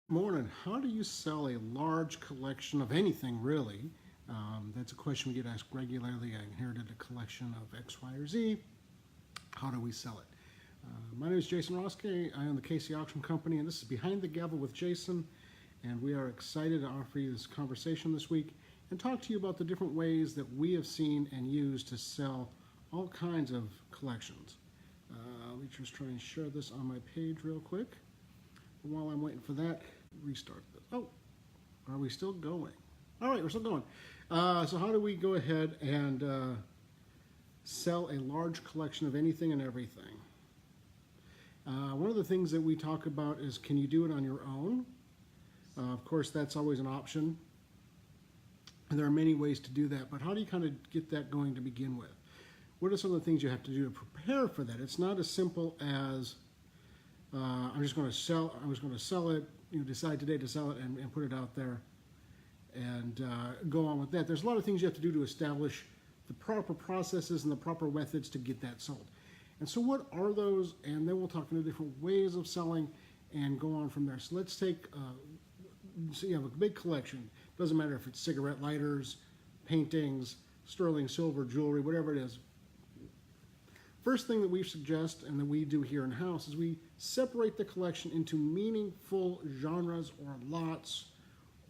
Morning. How do you sell a large collection of anything, really? That's a question we get asked regularly. I inherited a collection of X, Y, or Z. How do we sell it? My name is Jason Roske. I own the Casey Auction Company, and this is Behind the Gavel with Jason. And we are excited to offer you this conversation this week and talk to you about the different ways that we have seen and used to sell all kinds of collections. Let me just try and share this on my page real quick. While I'm waiting for that, restart this. Oh, are we still going? All right, we're still going. So how do we go ahead and sell a large collection of anything and everything? One of the things that we talk about is, can you do it on your own? Of course, that's always an option. And there are many ways to do that, but how do you kind of get that going to begin with? What are some of the things you have to do to prepare for that? It's not as simple as I'm just going to sell it. You decide today to sell it and put it out there and go on with that. There's a lot of things you have to do to establish the proper processes and the proper methods to get that sold. And so what are those? And then we'll talk into different ways of selling and go on from there. So let's take, so you have a big collection. Doesn't matter if it's cigarette lighters, paintings, sterling silver, jewelry, whatever it is. First thing that we suggest and that we do here in-house is we separate the collection into meaningful genres or lots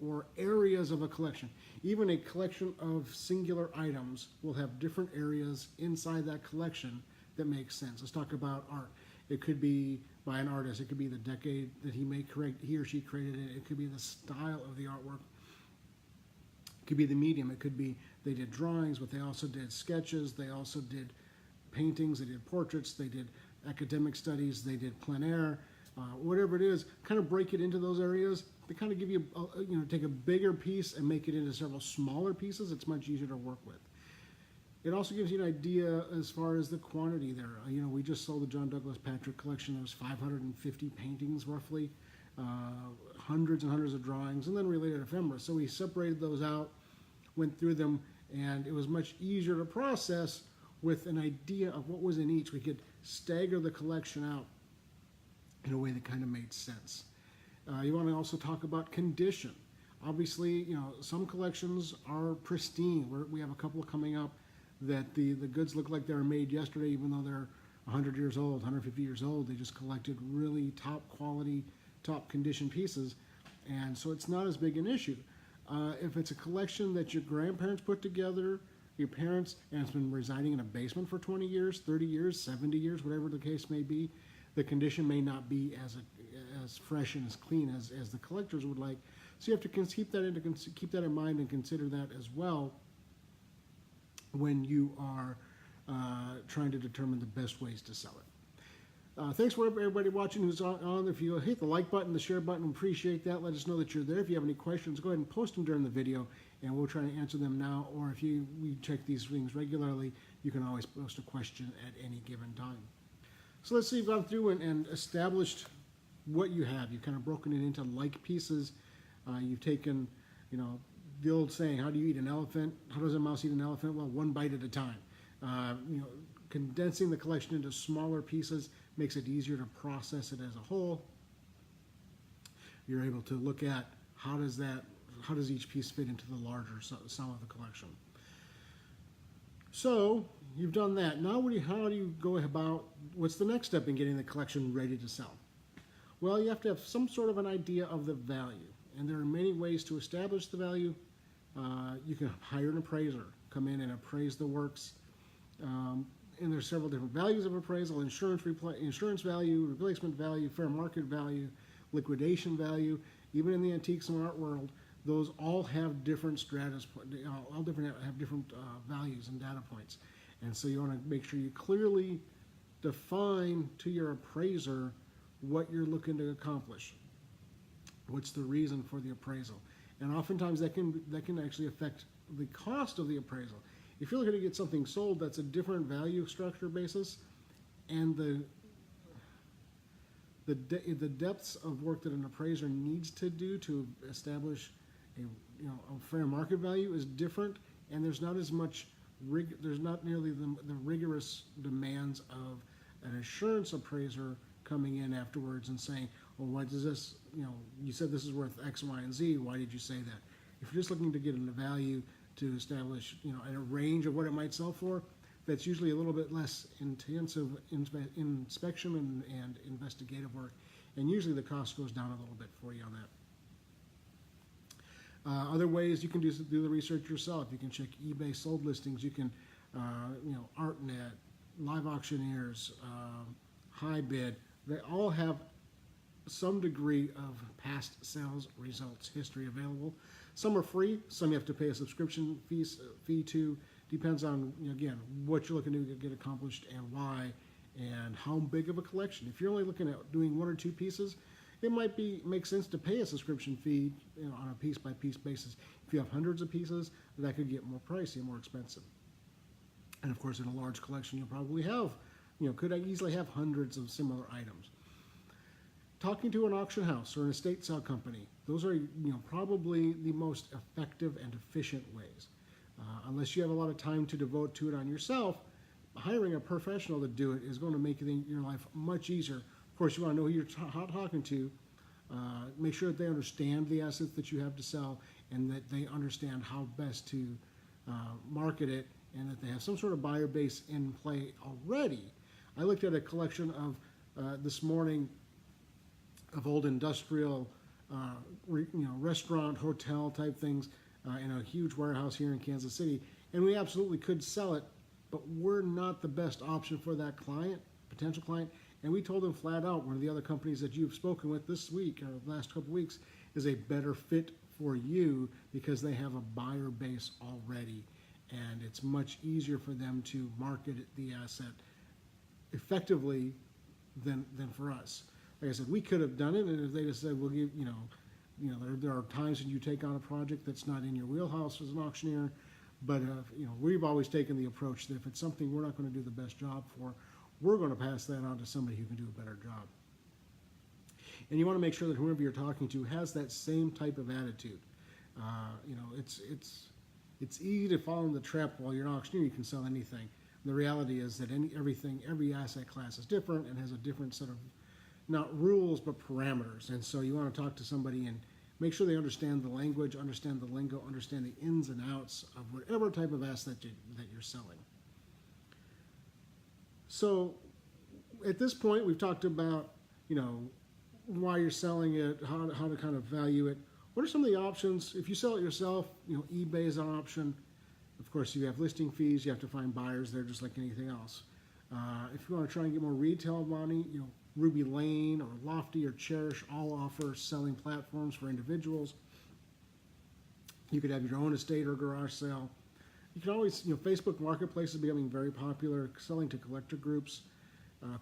or areas of a collection. Even a collection of singular items will have different areas inside that collection that make sense. Let's talk about art. It could be by an artist. It could be the decade that he or she created it. It could be the style of the artwork. It could be the medium. It could be they did drawings, but they also did sketches. They also did paintings, they did portraits, they did academic studies, they did plein air, whatever it is, kind of break it into those areas. They kind of give you, take a bigger piece and make it into several smaller pieces. It's much easier to work with. It also gives you an idea as far as the quantity there. We just sold the John Douglas Patrick collection. There was 550 paintings roughly, hundreds and hundreds of drawings, and then related ephemera. So we separated those out, went through them, and it was much easier to process with an idea of what was in each. We could stagger the collection out in a way that kind of made sense. You want to also talk about condition. Obviously, some collections are pristine. We have a couple coming up that the goods look like they were made yesterday, even though they're 100 years old, 150 years old. They just collected really top quality, top condition pieces, and so it's not as big an issue. If it's a collection that your grandparents put together, your parents, and it's been residing in a basement for 20 years, 30 years, 70 years, whatever the case may be, the condition may not be as fresh and as clean as the collectors would like. So you have to keep that in mind and consider that as well when you are trying to determine the best ways to sell it. Thanks for everybody watching who's on. If you hit the like button, the share button, appreciate that. Let us know that you're there. If you have any questions, go ahead and post them during the video, and we'll try to answer them now. Or if we check these things regularly, you can always post a question at any given time. So let's say you've gone through and established what you have. You've kind of broken it into like pieces. You've taken, the old saying, how do you eat an elephant? How does a mouse eat an elephant? Well, one bite at a time. Condensing the collection into smaller pieces makes it easier to process it as a whole. You're able to look at how does each piece fit into the larger sum of the collection. So you've done that. Now how do you go about, what's the next step in getting the collection ready to sell? Well, you have to have some sort of an idea of the value, and there are many ways to establish the value. You can hire an appraiser, come in and appraise the works. And there's several different values of appraisal: insurance value, replacement value, fair market value, liquidation value. Even in the antiques and art world, those all have different have different values and data points. And so you want to make sure you clearly define to your appraiser what you're looking to accomplish. What's the reason for the appraisal? And oftentimes that can actually affect the cost of the appraisal. If you're looking to get something sold, that's a different value structure basis, and the depths of work that an appraiser needs to do to establish a fair market value is different, and there's not as much there's not nearly the rigorous demands of an insurance appraiser coming in afterwards and saying, Well, why does this, you said this is worth X, Y, and Z. Why did you say that? If you're just looking to get a value to establish, a range of what it might sell for, that's usually a little bit less intensive inspection and investigative work. And usually the cost goes down a little bit for you on that. Other ways you can do the research yourself. You can check eBay sold listings. You can, ArtNet, Live Auctioneers, High Bid. They all have some degree of past sales results history available. Some are free. Some you have to pay a subscription fee to. Depends on, again, what you're looking to get accomplished and why and how big of a collection. If you're only looking at doing one or two pieces, it might make sense to pay a subscription fee on a piece-by-piece basis. If you have hundreds of pieces, that could get more pricey and more expensive. And of course, in a large collection, you'll probably have, could easily have hundreds of similar items. Talking to an auction house or an estate sale company, those are probably the most effective and efficient ways. Unless you have a lot of time to devote to it on yourself, hiring a professional to do it is going to make your life much easier. Of course, you want to know who you're talking to. Make sure that they understand the assets that you have to sell and that they understand how best to market it and that they have some sort of buyer base in play already. I looked at a collection of this morning of old industrial, restaurant, hotel type things in a huge warehouse here in Kansas City, and we absolutely could sell it, but we're not the best option for that client, potential client. And we told them flat out, one of the other companies that you've spoken with this week or the last couple of weeks is a better fit for you because they have a buyer base already, and it's much easier for them to market the asset effectively than for us. Like I said, we could have done it, and if they just said, we'll give, there are times when you take on a project that's not in your wheelhouse as an auctioneer, but we've always taken the approach that if it's something we're not going to do the best job for, we're going to pass that on to somebody who can do a better job. And you want to make sure that whoever you're talking to has that same type of attitude. It's easy to fall in the trap while you're an auctioneer. You can sell anything. The reality is that every asset class is different and has a different set of not rules but parameters. And so you want to talk to somebody and make sure they understand the language, understand the lingo, understand the ins and outs of whatever type of asset that you're selling. So at this point, we've talked about, why you're selling it, how to kind of value it. What are some of the options? If you sell it yourself, eBay is an option. Of course, you have listing fees. You have to find buyers there just like anything else. If you want to try and get more retail money, Ruby Lane or Lofty or Cherish all offer selling platforms for individuals. You could have your own estate or garage sale. You can always, Facebook Marketplace is becoming very popular, selling to collector groups,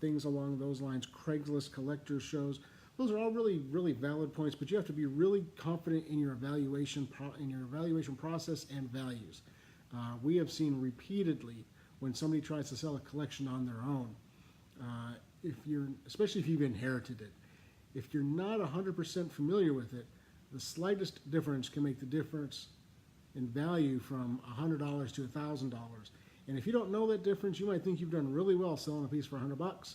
things along those lines, Craigslist collector shows. Those are all really, really valid points, but you have to be really confident in your evaluation process and values. We have seen repeatedly when somebody tries to sell a collection on their own, especially if you've inherited it, if you're not 100% familiar with it, the slightest difference can make the difference in value from $100 to $1,000. And if you don't know that difference, you might think you've done really well selling a piece for $100,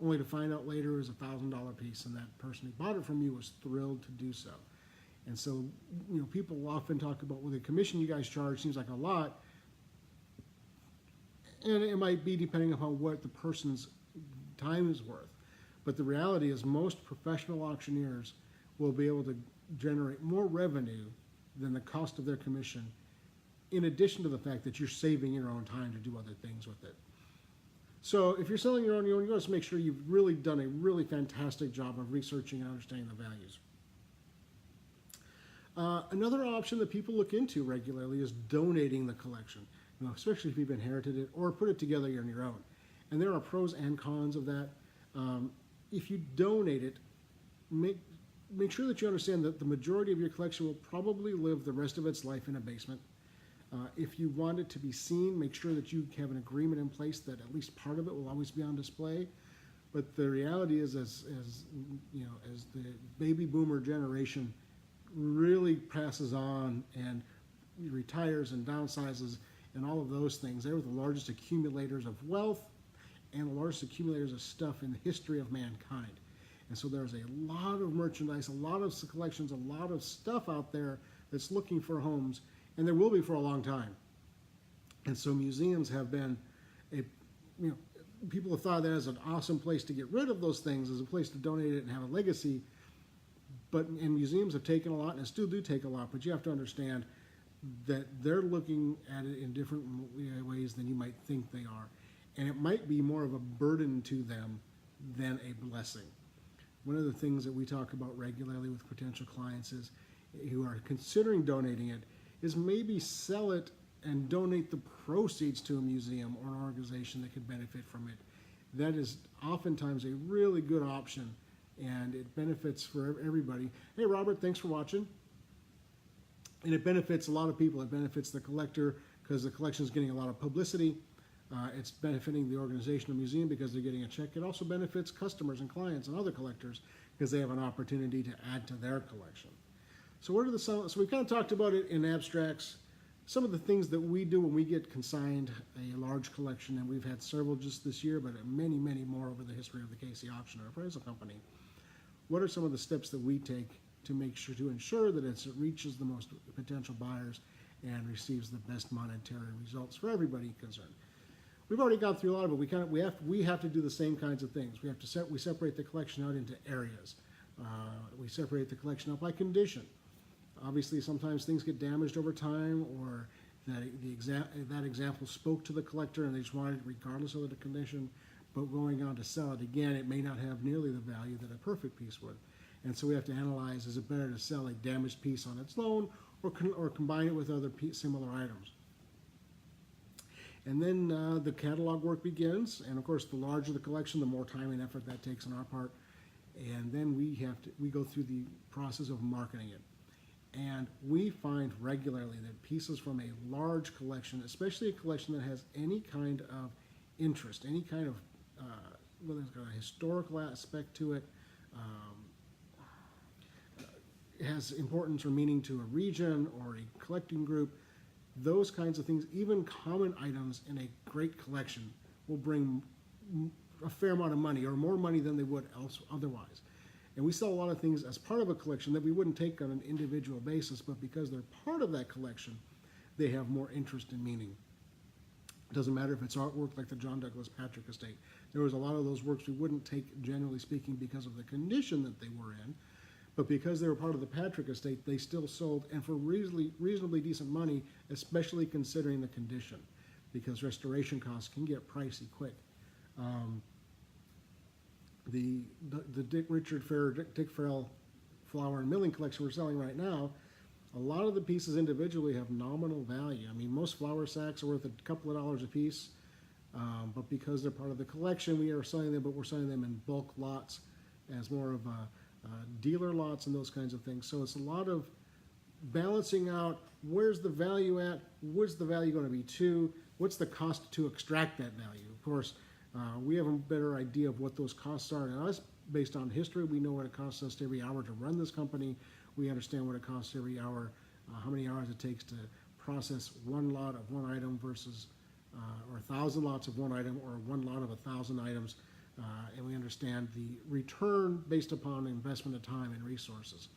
only to find out later it was a $1,000 piece, and that person who bought it from you was thrilled to do so. And so, people often talk about, well, the commission you guys charge seems like a lot, and it might be depending upon what the person's time is worth. But the reality is most professional auctioneers will be able to generate more revenue than the cost of their commission, in addition to the fact that you're saving your own time to do other things with it. So if you're selling your own, you want to make sure you've really done a really fantastic job of researching and understanding the values. Another option that people look into regularly is donating the collection, especially if you've inherited it or put it together on your own. And there are pros and cons of that. If you donate it, make sure that you understand that the majority of your collection will probably live the rest of its life in a basement. If you want it to be seen, make sure that you have an agreement in place that at least part of it will always be on display. But the reality is, as the baby boomer generation really passes on and retires and downsizes and all of those things, they were the largest accumulators of wealth and the largest accumulators of stuff in the history of mankind. And so there's a lot of merchandise, a lot of collections, a lot of stuff out there that's looking for homes, and there will be for a long time. And so museums have been people have thought of that as an awesome place to get rid of those things, as a place to donate it and have a legacy. And museums have taken a lot, and still do take a lot, but you have to understand that they're looking at it in different ways than you might think they are. And it might be more of a burden to them than a blessing. One of the things that we talk about regularly with potential clients is who are considering donating it is maybe sell it and donate the proceeds to a museum or an organization that could benefit from it. That is oftentimes a really good option, and it benefits for everybody. Hey, Robert, thanks for watching. And it benefits a lot of people. It benefits the collector because the collection is getting a lot of publicity. It's benefiting the organization or museum because they're getting a check. It also benefits customers and clients and other collectors because they have an opportunity to add to their collection. So so we kind of talked about it in abstracts. Some of the things that we do when we get consigned a large collection, and we've had several just this year, but many, many more over the history of the KC Auction, our appraisal company. What are some of the steps that we take to make sure to ensure that it reaches the most potential buyers and receives the best monetary results for everybody concerned? We've already gone through a lot of it. We have to do the same kinds of things. We separate the collection out into areas. We separate the collection up by condition. Obviously, sometimes things get damaged over time, or that example spoke to the collector and they just wanted it regardless of the condition. But going on to sell it again, it may not have nearly the value that a perfect piece would. And so we have to analyze: is it better to sell a damaged piece on its own, or combine it with other similar items? And then the catalog work begins, and of course, the larger the collection, the more time and effort that takes on our part. And then we go through the process of marketing it. And we find regularly that pieces from a large collection, especially a collection that has any kind of interest, any kind of whether it's got a historical aspect to it, has importance or meaning to a region or a collecting group, those kinds of things, even common items in a great collection will bring a fair amount of money, or more money than they would otherwise. And we sell a lot of things as part of a collection that we wouldn't take on an individual basis, but because they're part of that collection, they have more interest and meaning. It doesn't matter if it's artwork like the John Douglas Patrick estate. There was a lot of those works we wouldn't take, generally speaking, because of the condition that they were in, but because they were part of the Patrick estate, they still sold, and for reasonably decent money, especially considering the condition, because restoration costs can get pricey quick. The Dick Farrell flower and milling collection we're selling right now, a lot of the pieces individually have nominal value. I mean, most flower sacks are worth a couple of dollars a piece, but because they're part of the collection, we are selling them, but we're selling them in bulk lots as more of dealer lots and those kinds of things. So it's a lot of balancing out where's the value at, what's the value going to be to, what's the cost to extract that value. Of course, we have a better idea of what those costs are. And us, based on history, we know what it costs us every hour to run this company. We understand what it costs every hour, how many hours it takes to process one lot of one item versus, or 1,000 lots of one item, or one lot of 1,000 items. And we understand the return based upon investment of time and resources.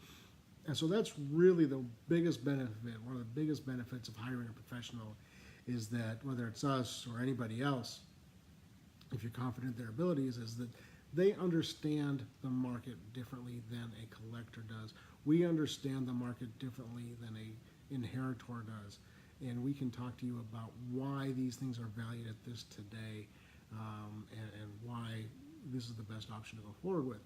And so that's really the biggest benefit, one of the biggest benefits of hiring a professional, is that whether it's us or anybody else, if you're confident in their abilities, is that they understand the market differently than a collector does. We understand the market differently than a inheritor does. And we can talk to you about why these things are valued at this today, and why this is the best option to go forward with.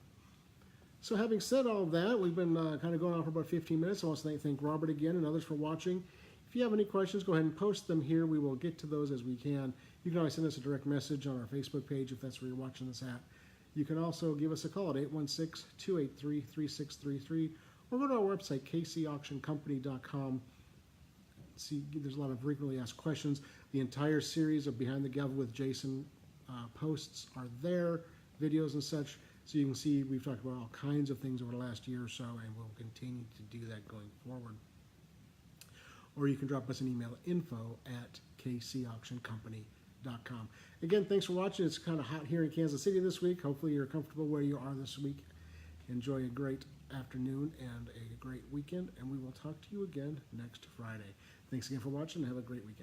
So having said all of that, we've been kind of going on for about 15 minutes. I want to thank Robert again and others for watching. If you have any questions, go ahead and post them here. We will get to those as we can. You can always send us a direct message on our Facebook page if that's where you're watching this at. You can also give us a call at 816-283-3633, or go to our website, kcauctioncompany.com. See, there's a lot of frequently asked questions. The entire series of Behind the Gavel with Jason posts are there, videos and such. So you can see we've talked about all kinds of things over the last year or so, and we'll continue to do that going forward. Or you can drop us an email, info@kcauctioncompany.com. Again, thanks for watching. It's kind of hot here in Kansas City this week. Hopefully you're comfortable where you are this week. Enjoy a great afternoon and a great weekend, and we will talk to you again next Friday. Thanks again for watching, and have a great weekend.